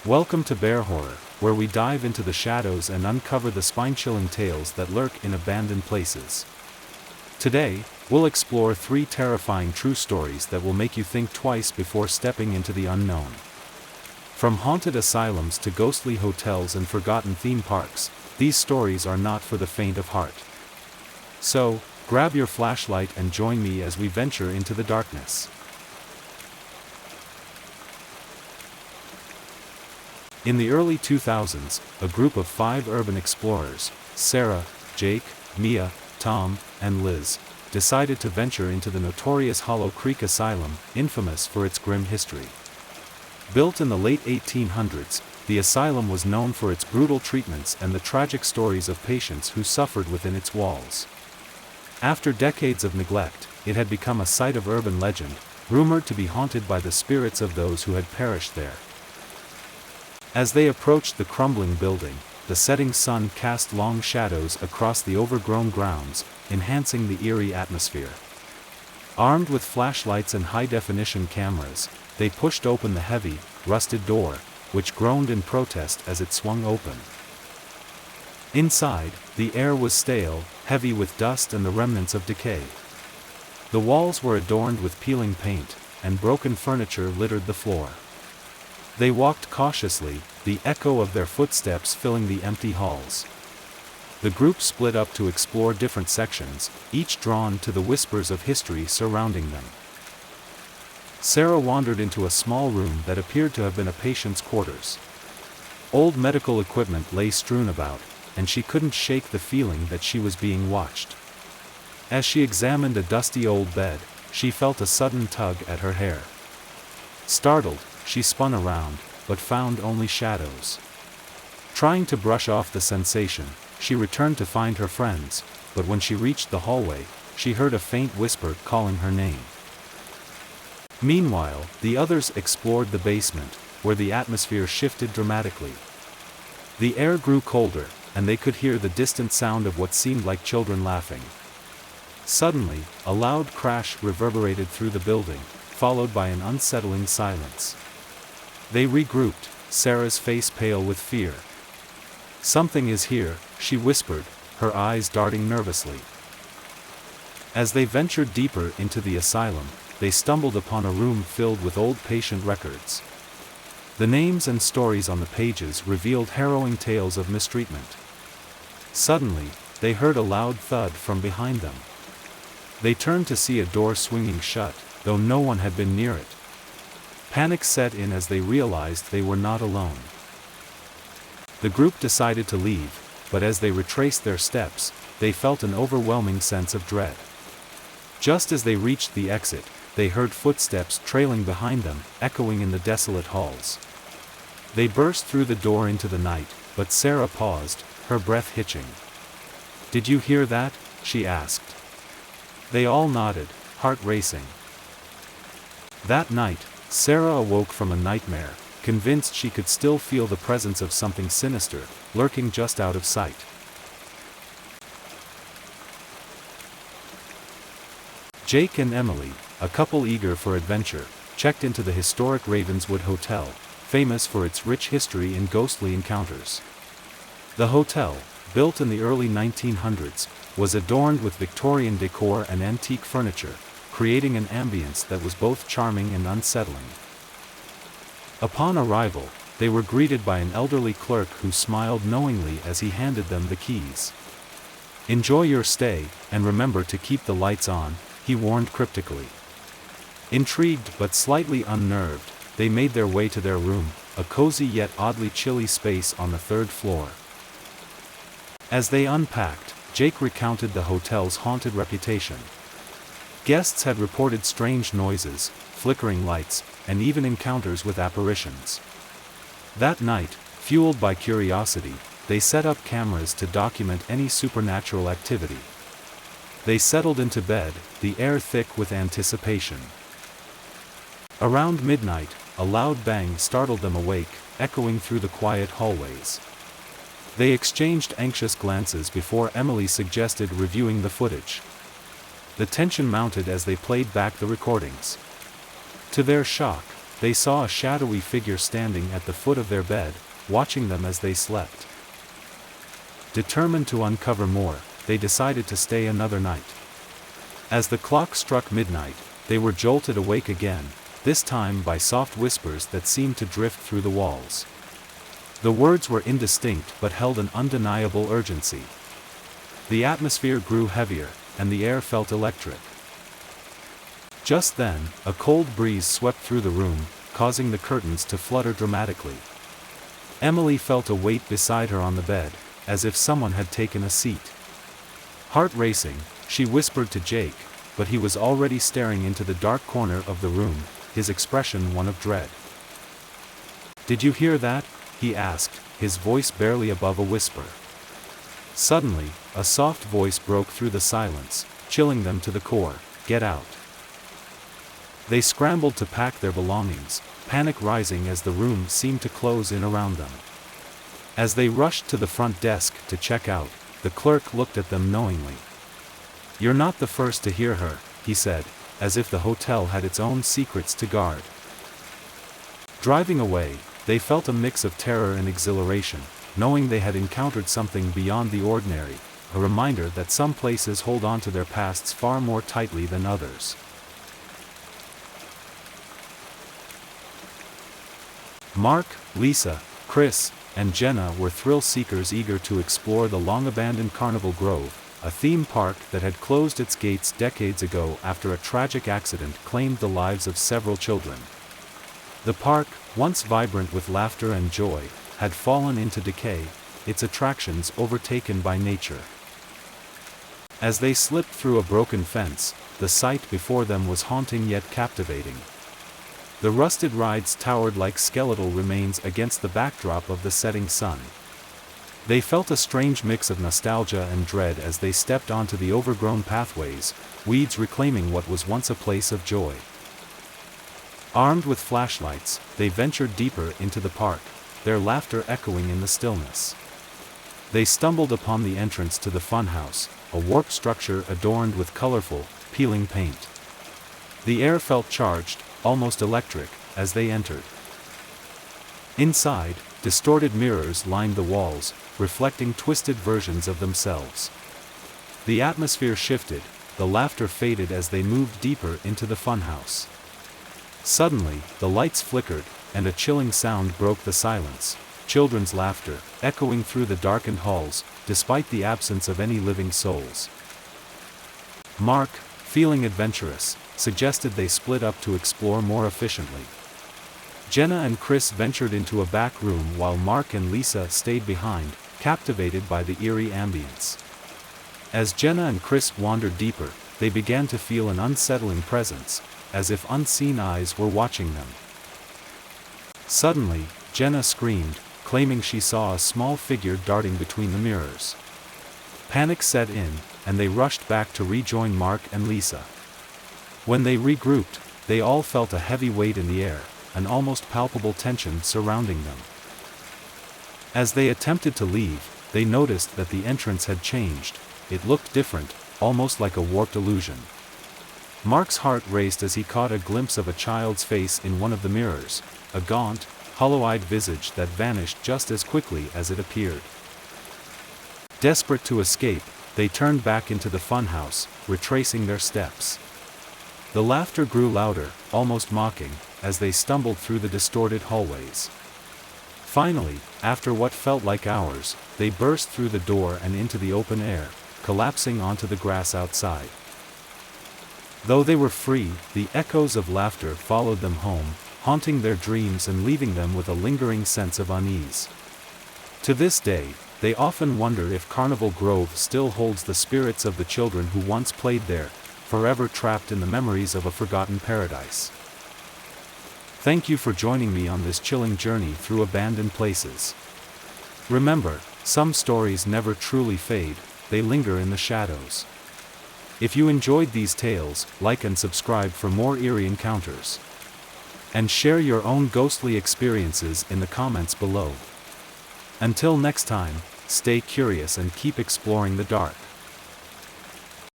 Welcome to Bear Horror, where we dive into the shadows and uncover the spine-chilling tales that lurk in abandoned places. Today, we'll explore 3 terrifying true stories that will make you think twice before stepping into the unknown. From haunted asylums to ghostly hotels and forgotten theme parks, these stories are not for the faint of heart. So, grab your flashlight and join me as we venture into the darkness. In the early 2000s, a group of 5 urban explorers, Sarah, Jake, Mia, Tom, and Liz, decided to venture into the notorious Hollow Creek Asylum, infamous for its grim history. Built in the late 1800s, the asylum was known for its brutal treatments and the tragic stories of patients who suffered within its walls. After decades of neglect, it had become a site of urban legend, rumored to be haunted by the spirits of those who had perished there. As they approached the crumbling building, the setting sun cast long shadows across the overgrown grounds, enhancing the eerie atmosphere. Armed with flashlights and high-definition cameras, they pushed open the heavy, rusted door, which groaned in protest as it swung open. Inside, the air was stale, heavy with dust and the remnants of decay. The walls were adorned with peeling paint, and broken furniture littered the floor. They walked cautiously, the echo of their footsteps filling the empty halls. The group split up to explore different sections, each drawn to the whispers of history surrounding them. Sarah wandered into a small room that appeared to have been a patient's quarters. Old medical equipment lay strewn about, and she couldn't shake the feeling that she was being watched. As she examined a dusty old bed, she felt a sudden tug at her hair. Startled, she spun around, but found only shadows. Trying to brush off the sensation, she returned to find her friends, but when she reached the hallway, she heard a faint whisper calling her name. Meanwhile, the others explored the basement, where the atmosphere shifted dramatically. The air grew colder, and they could hear the distant sound of what seemed like children laughing. Suddenly, a loud crash reverberated through the building, followed by an unsettling silence. They regrouped, Sarah's face pale with fear. "Something is here," she whispered, her eyes darting nervously. As they ventured deeper into the asylum, they stumbled upon a room filled with old patient records. The names and stories on the pages revealed harrowing tales of mistreatment. Suddenly, they heard a loud thud from behind them. They turned to see a door swinging shut, though no one had been near it. Panic set in as they realized they were not alone. The group decided to leave, but as they retraced their steps, they felt an overwhelming sense of dread. Just as they reached the exit, they heard footsteps trailing behind them, echoing in the desolate halls. They burst through the door into the night, but Sarah paused, her breath hitching. "Did you hear that?" she asked. They all nodded, heart racing. That night, Sarah awoke from a nightmare, convinced she could still feel the presence of something sinister, lurking just out of sight. Jake and Emily, a couple eager for adventure, checked into the historic Ravenswood Hotel, famous for its rich history and ghostly encounters. The hotel, built in the early 1900s, was adorned with Victorian decor and antique furniture, creating an ambience that was both charming and unsettling. Upon arrival, they were greeted by an elderly clerk who smiled knowingly as he handed them the keys. "Enjoy your stay, and remember to keep the lights on," he warned cryptically. Intrigued but slightly unnerved, they made their way to their room, a cozy yet oddly chilly space on the 3rd floor. As they unpacked, Jake recounted the hotel's haunted reputation. Guests had reported strange noises, flickering lights, and even encounters with apparitions. That night, fueled by curiosity, they set up cameras to document any supernatural activity. They settled into bed, the air thick with anticipation. Around midnight, a loud bang startled them awake, echoing through the quiet hallways. They exchanged anxious glances before Emily suggested reviewing the footage. The tension mounted as they played back the recordings. To their shock, they saw a shadowy figure standing at the foot of their bed, watching them as they slept. Determined to uncover more, they decided to stay another night. As the clock struck midnight, they were jolted awake again, this time by soft whispers that seemed to drift through the walls. The words were indistinct but held an undeniable urgency. The atmosphere grew heavier, and the air felt electric. Just then, a cold breeze swept through the room, causing the curtains to flutter dramatically. Emily felt a weight beside her on the bed, as if someone had taken a seat. Heart racing, she whispered to Jake, but he was already staring into the dark corner of the room, his expression one of dread. "Did you hear that?" he asked, his voice barely above a whisper. Suddenly, a soft voice broke through the silence, chilling them to the core. "Get out." They scrambled to pack their belongings, panic rising as the room seemed to close in around them. As they rushed to the front desk to check out, the clerk looked at them knowingly. "You're not the first to hear her," he said, as if the hotel had its own secrets to guard. Driving away, they felt a mix of terror and exhilaration, knowing they had encountered something beyond the ordinary, a reminder that some places hold on to their pasts far more tightly than others. Mark, Lisa, Chris, and Jenna were thrill-seekers eager to explore the long-abandoned Carnival Grove, a theme park that had closed its gates decades ago after a tragic accident claimed the lives of several children. The park, once vibrant with laughter and joy, had fallen into decay, its attractions overtaken by nature. As they slipped through a broken fence, the sight before them was haunting yet captivating. The rusted rides towered like skeletal remains against the backdrop of the setting sun. They felt a strange mix of nostalgia and dread as they stepped onto the overgrown pathways, weeds reclaiming what was once a place of joy. Armed with flashlights, they ventured deeper into the park, their laughter echoing in the stillness. They stumbled upon the entrance to the funhouse, a warped structure adorned with colorful, peeling paint. The air felt charged, almost electric, as they entered. Inside, distorted mirrors lined the walls, reflecting twisted versions of themselves. The atmosphere shifted, the laughter faded as they moved deeper into the funhouse. Suddenly, the lights flickered, and a chilling sound broke the silence, children's laughter, echoing through the darkened halls, despite the absence of any living souls. Mark, feeling adventurous, suggested they split up to explore more efficiently. Jenna and Chris ventured into a back room while Mark and Lisa stayed behind, captivated by the eerie ambience. As Jenna and Chris wandered deeper, they began to feel an unsettling presence, as if unseen eyes were watching them. Suddenly, Jenna screamed, claiming she saw a small figure darting between the mirrors. Panic set in, and they rushed back to rejoin Mark and Lisa. When they regrouped, they all felt a heavy weight in the air, an almost palpable tension surrounding them. As they attempted to leave, they noticed that the entrance had changed. It looked different, almost like a warped illusion. Mark's heart raced as he caught a glimpse of a child's face in one of the mirrors, a gaunt, hollow-eyed visage that vanished just as quickly as it appeared. Desperate to escape, they turned back into the funhouse, retracing their steps. The laughter grew louder, almost mocking, as they stumbled through the distorted hallways. Finally, after what felt like hours, they burst through the door and into the open air, collapsing onto the grass outside. Though they were free, the echoes of laughter followed them home, haunting their dreams and leaving them with a lingering sense of unease. To this day, they often wonder if Carnival Grove still holds the spirits of the children who once played there, forever trapped in the memories of a forgotten paradise. Thank you for joining me on this chilling journey through abandoned places. Remember, some stories never truly fade, they linger in the shadows. If you enjoyed these tales, like and subscribe for more eerie encounters. And share your own ghostly experiences in the comments below. Until next time, stay curious and keep exploring the dark.